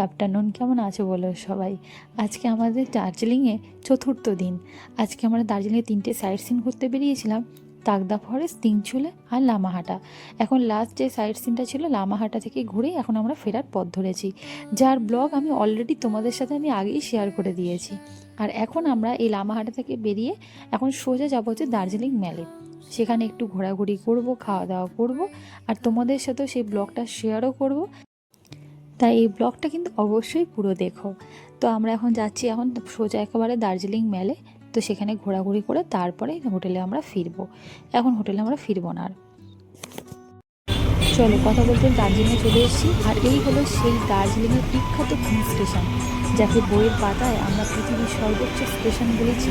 Afternoon, কেমন আছো বলো সবাই। আজকে আমাদের দার্জিলিংয়ে চতুর্থ দিন। আজকে আমরা দার্জিলিংয়ে 3টে সাইট সিন ঘুরতে বেরিয়েছিলাম, তাকদা ফরেস্ট, তিনচুলে আর লামাহাটা। এখন লাস্ট যে সাইট সিনটা ছিল লামাহাটা থেকে ঘুরে এখন আমরা ফেরার পথ ধরেছি, যার ব্লগ আমি অলরেডি তোমাদের সাথে আমি আগেই শেয়ার করে দিয়েছি। আর এখন আমরা এই লামাহাটা থেকে বেরিয়ে এখন সোজা যাবো হচ্ছে দার্জিলিং মেলে। সেখানে একটু ঘোরাঘুরি করব, খাওয়া দাওয়া করব, আর তোমাদের সাথেও সেই ব্লগটা শেয়ারও করব। তাই এই ব্লগটা কিন্তু অবশ্যই পুরো দেখো। তো আমরা এখন যাচ্ছি এখন সোজা একেবারে দার্জিলিং মেলে। তো সেখানে ঘোরাঘুরি করে তারপরে হোটেলে আমরা ফিরবো। এখন হোটেলে আমরা ফিরবো না আর। চলো কথা বলতে দার্জিলিংয়ে চলে এসেছি। আর এই হলো সেই দার্জিলিংয়ের বিখ্যাত হিল স্টেশন, যাকে বইয়ের পাতায় আমরা পৃথিবীর সর্বোচ্চ স্টেশন বলেছি।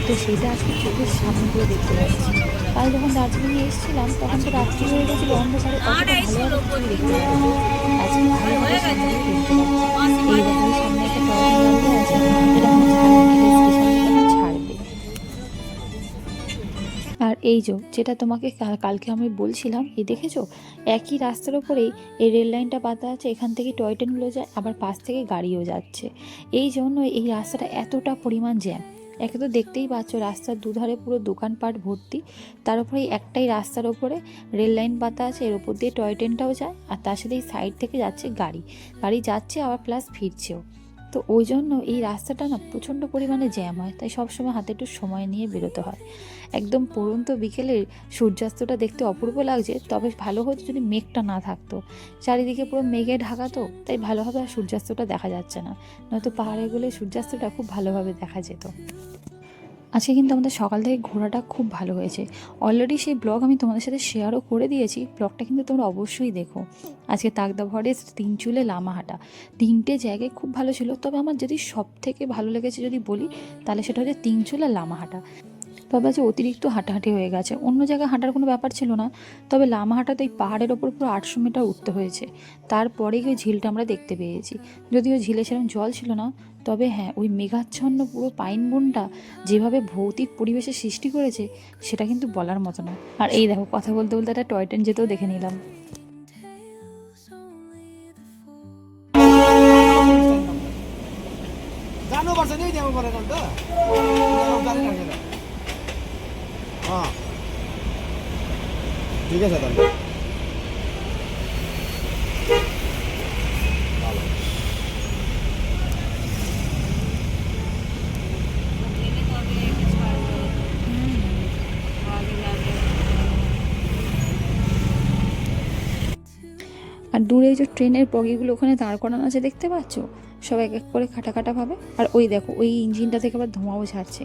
তো সেটা আজকে চোখের সামনে করে দেখতে পাচ্ছি। কাল যখন দার্জিলিংয়ে এসেছিলাম তখন তো রাত্রি হয়ে গেছিলো, অন্ধকারে অতটা ভালোভাবে দেখতে পাচ্ছি। আজকে ভালোভাবে সামনে দিয়ে দেখতে পাচ্ছি। এই দেখো সামনে একটা টয় ট্রেন আছে, এটা এখন ছাড়বে, এটা স্টেশনটা এখন ছাড়বে। আর এই যেটা তোমাকে কালকে আমি বলছিলাম, এই দেখেছো একই রাস্তার ওপরেই এই রেল লাইনটা পাতা আছে, এখান থেকে টয় ট্রেনগুলো যায়, আবার পাশ থেকে গাড়িও যাচ্ছে। এই জন্য এই রাস্তাটা এতটা পরিমাণ জ্যাম। একে তো দেখতেই পাচ্ছ রাস্তার দুধারে পুরো দোকানপাট ভর্তি, তার উপরে একটাই রাস্তার ওপরে রেল লাইন পাতা আছে, এর ওপর দিয়ে টয় ট্রেনটাও যায়, আর তার সাথে এই সাইড থেকে যাচ্ছে গাড়ি যাচ্ছে আবার প্লাস ফিরছেও। তো ওই জন্য এই রাস্তাটা না প্রচণ্ড পরিমাণে জ্যাম হয়, তাই সবসময় হাতে একটু সময় নিয়ে বেরোতে হয়। একদম পড়ন্ত বিকেলে সূর্যাস্তটা দেখতে অপূর্ব লাগছে, তবে ভালো হতো যদি মেঘটা না থাকতো। চারিদিকে পুরো মেঘে ঢাকা, তো তাই ভালোভাবে আর সূর্যাস্তটা দেখা যাচ্ছে না, নয়তো পাহাড়ে গেলে সূর্যাস্তটা খুব ভালোভাবে দেখা যেত। আজকে কিন্তু আমাদের সকাল থেকে ঘোরাটা খুব ভালো হয়েছে। অলরেডি সেই ব্লগ আমি তোমাদের সাথে শেয়ারও করে দিয়েছি, ব্লগটা কিন্তু তোমরা অবশ্যই দেখো। আজকে তাকদা ফরেস্ট, তিনচুলে, লামাহাটা 3টে জায়গায় খুব ভালো ছিল। তবে আমার যদি সব থেকে ভালো লেগেছে যদি বলি, তাহলে সেটা হচ্ছে তিনচুলে আর লামাহাটা। তবে আজ অতিরিক্ত হাঁটাহাঁটি হয়ে গেছে, অন্য জায়গায় হাঁটার কোনো ব্যাপার ছিল না। তবে লামাহাটাতে এই পাহাড়ের ওপর পুরো 800 মিটার উঠতে হয়েছে, তারপরেই ওই ঝিলটা আমরা দেখতে পেয়েছি। যদিও ঝিলে সেরকম জল ছিল না, তবে হ্যাঁ ওই মেঘাচ্ছন্ন পুরো পাইন বনটা যেভাবে ভৌতিক পরিবেশের সৃষ্টি করেছে সেটা কিন্তু বলার মতো না। আর এই দেখো কথা বলতে বলতে একটা টয় ট্রেন যেতেও দেখে নিলাম। जानुपर्छ नि त्यहाँ परेर त ठिकै छ त আর দূরে যে ট্রেনের বগিগুলো ওখানে দাঁড় করানো আছে দেখতে পাচ্ছ, সব এক এক করে খাটা আর ওই দেখো ওই ইঞ্জিনটা থেকে আবার ধোঁয়াও ছাড়ছে।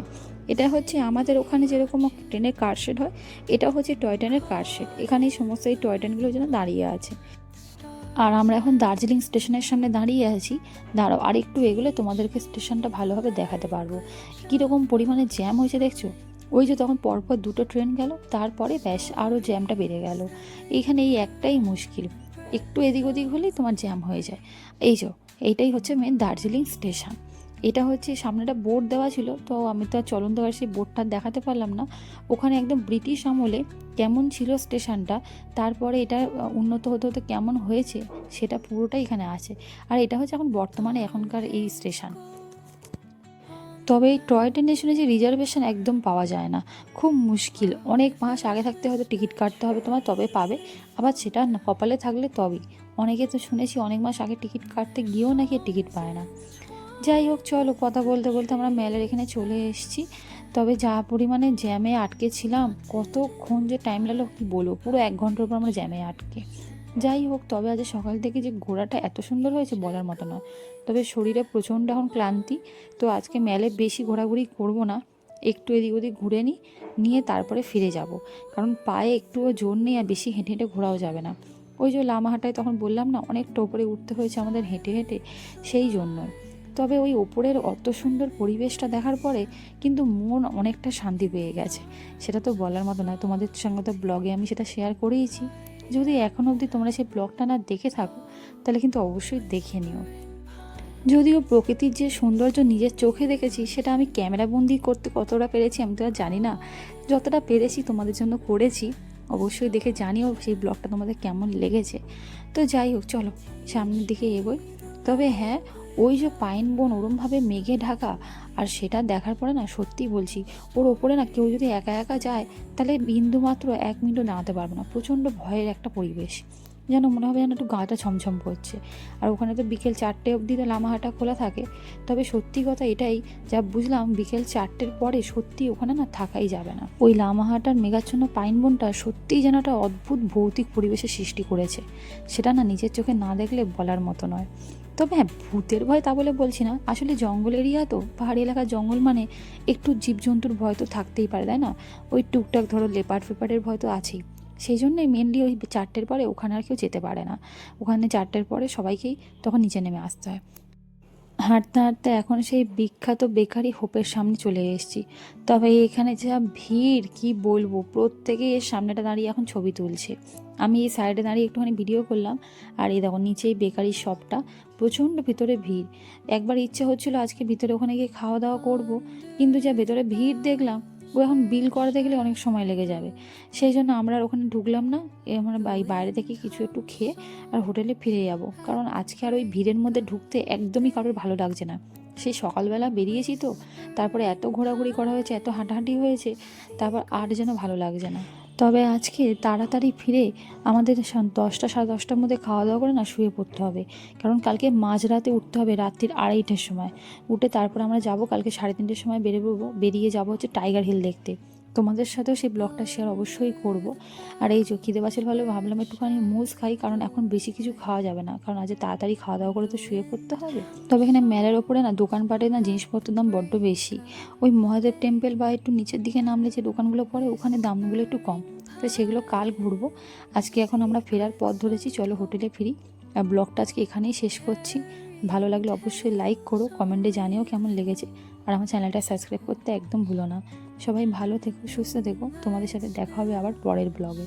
এটা হচ্ছে আমাদের ওখানে যেরকম ট্রেনের কারশেড হয়, এটা হচ্ছে টয় ট্রেনের কারশেড। এখানেই সমস্ত এই টয় ট্রেনগুলোর জন্য দাঁড়িয়ে আছে। আর আমরা এখন দার্জিলিং স্টেশনের সামনে দাঁড়িয়ে আছি। দাঁড়াও আর একটু এগুলো তোমাদেরকে স্টেশনটা ভালোভাবে দেখাতে পারবো, কীরকম পরিমাণে জ্যাম হয়েছে দেখছো। ওই যে তখন পরপর 2টো ট্রেন গেল, তারপরে ব্যাস আরও জ্যামটা বেড়ে গেল। এইখানে এই একটাই মুশকিল, একটু এদিক ওদিক হলেই তোমার জ্যাম হয়ে যায়। এইটাই হচ্ছে মেন দার্জিলিং স্টেশন। এটা হচ্ছে সামনে একটা বোর্ড দেওয়া ছিল, তো আমি তো আর চলন্ত গাড়ি সেই বোর্ডটা দেখাতে পারলাম না। ওখানে একদম ব্রিটিশ আমলে কেমন ছিল স্টেশনটা, তারপরে এটা উন্নত হতে হতে কেমন হয়েছে সেটা পুরোটাই এখানে আছে। আর এটা হচ্ছে এখন বর্তমানে এখনকার এই স্টেশন। তবে এই টয় ট্রেনে শুনেছি রিজার্ভেশন একদম পাওয়া যায় না, খুব মুশকিল। অনেক মাস আগে থাকতে হয়তো টিকিট কাটতে হবে তোমার, তবে পাবে। আবার সেটা কপালে থাকলে তবেই। অনেকে তো শুনেছি অনেক মাস আগে টিকিট কাটতে গিয়েও নাকি টিকিট পায় না। যাই হোক চলো কথা বলতে বলতে আমরা মেলার এখানে চলে এসেছি। তবে যা পরিমাণে জ্যামে আটকে ছিলাম, কতক্ষণ যে টাইম লাগলো কী বলবো, পুরো 1 ঘন্টার উপর আমরা জ্যামে আটকে। যাই হোক তবে আজ সকাল থেকে যে ঘোরাটা এত সুন্দর হয়েছে বলার মতো নয়। তবে শরীরে প্রচণ্ড এখন ক্লান্তি, তো আজকে মেলে বেশি ঘোরাঘুরি করব না, একটু এদিক ওদিক ঘুরে নিয়ে তারপরে ফিরে যাব। কারণ পায়ে একটুও জোর নেই, আর বেশি হেঁটে হেঁটে ঘোরাও যাবে না। ওই যে লামাহাটায় তখন বললাম না অনেকটা ওপরে উঠতে হয়েছে আমাদের হেঁটে হেঁটে, সেই জন্যই। তবে ওই ওপরের অত সুন্দর পরিবেশটা দেখার পরে কিন্তু মন অনেকটা শান্তি পেয়ে গেছে, সেটা তো বলার মতো নয়। তোমাদের সঙ্গে তো ব্লগে আমি সেটা শেয়ার করেইছি। যদি এখনও অবধি তোমরা সেই ব্লগটা না দেখে থাকো, তাহলে কিন্তু অবশ্যই দেখে নিও। যদিও প্রকৃতির যে সৌন্দর্য নিজের চোখে দেখেছি, সেটা আমি ক্যামেরাবন্দি করতে কতটা পেরেছি আমি তো আর জানি না। যতটা পেরেছি তোমাদের জন্য করেছি, অবশ্যই দেখে জানিও সেই ব্লগটা তোমাদের কেমন লেগেছে। তো যাই হোক চলো সামনের দিকে এগোই। তবে হ্যাঁ, ওই যে পাইন বন ওরমভাবে মেঘে ঢাকা, আর সেটা দেখার পরে না সত্যিই বলছি, ওর ওপরে না কেউ যদি একা একা যায় তাহলে বিন্দুমাত্র 1 মিনিটও দাঁড়াতে পারবে না। প্রচণ্ড ভয়ের একটা পরিবেশ, যেন মনে হবে যেন একটু গাটা ছমছম করছে। আর ওখানে তো বিকেল 4টে অবধি তো লামাহাটা খোলা থাকে। তবে সত্যি কথা এটাই, যা বুঝলাম বিকেল 4টের পরে সত্যি ওখানে না থাকাই যাবে না। ওই লামাহাটার মেঘাচ্ছন্ন পাইন বনটা সত্যিই যেন একটা অদ্ভুত ভৌতিক পরিবেশের সৃষ্টি করেছে, সেটা না নিজের চোখে না দেখলে বলার মতো নয়। তবে হ্যাঁ, ভূতের ভয় তা বলে বলছি না, আসলে জঙ্গল এরিয়া তো, পাহাড়ি এলাকার জঙ্গল মানে একটু জীবজন্তুর ভয় তো থাকতেই পারে, তাই না? ওই টুকটাক ধরো লেপার্ড ফেপার্ডের ভয় তো আছেই। সেই জন্যই মেনলি ওই 4টের পরে ওখানে আর কেউ যেতে পারে না। ওখানে 4টের পরে সবাইকেই তখন নিচে নেমে আসতে হয়। হাঁটতে হাঁটতে এখন সেই বিখ্যাত বেকারি হোপের সামনে চলে এসেছি। তবে এখানে যা ভিড় কি বলবো, প্রত্যেকেই এর সামনেটা দাঁড়িয়ে এখন ছবি তুলছে। আমি এই সাইডে দাঁড়িয়ে একটুখানি ভিডিও করলাম। আর এই দেখো নিচেই বেকারির শপটা, প্রচণ্ড ভিতরে ভিড়। একবার ইচ্ছে হচ্ছিল আজকে ভিতরে ওখানে গিয়ে খাওয়া দাওয়া করব, কিন্তু যা ভেতরে ভিড় দেখলাম, ও এখন বিল করতে গেলে অনেক সময় লেগে যাবে। সেই জন্য আমরা আর ওখানে ঢুকলাম না। আমরা বাইরে থেকে কিছু একটু খেয়ে আর হোটেলে ফিরে যাব, কারণ আজকে আর ওই ভিড়ের মধ্যে ঢুকতে একদমই কারোর ভালো লাগছে না। সেই সকালবেলা বেরিয়েছি তো, তারপরে এত ঘোরাঘুরি করা হয়েছে, এত হাঁটাহাঁটি হয়েছে, তারপর আর যেন ভালো লাগছে না। তবে আজকে তাড়াতাড়ি ফিরে আমাদের 10টা সাড়ে 10টার মধ্যে খাওয়া দাওয়া করে না শুয়ে পড়তে হবে, কারণ কালকে মাঝরাতে উঠতে হবে, রাত্রির 2:30টার সময় উঠে তারপর আমরা যাব কালকে 3:30টার সময় বেরিয়ে যাব হচ্ছে টাইগার হিল দেখতে। তোমাদের সাথেও সেই ব্লগটা শেয়ার অবশ্যই করব। আর এই যে খিদে বাছিল ভালো ভাবলাম একটুখানি মুজ খাই, কারণ এখন বেশি কিছু খাওয়া যাবে না, কারণ আজ তাড়াতাড়ি খাওয়া দাওয়া করে তো শুয়ে পড়তে হবে। তবে এখানে মেলার ওপরে না দোকানপাটে না জিনিসপত্রের দাম বড্ড বেশি। ওই মহাদেব টেম্পল বা একটু নিচের দিকে নামলে যে দোকানগুলো পড়ে ওখানে দামগুলো একটু কম, তো সেগুলো কাল ঘুরবো। আজকে এখন আমরা ফেরার পথ ধরেছি, চলো হোটেলে ফিরি। আর ব্লগটা আজকে এখানেই শেষ করছি। ভালো লাগলে অবশ্যই লাইক করো, কমেন্টে জানিও কেমন লেগেছে। আর আমার চ্যানেলটা সাবস্ক্রাইব করতে একদম ভুলো না। সবাই ভালো থেকো, সুস্থ থেকো। তোমাদের সাথে দেখা হবে আবার পরের ব্লগে।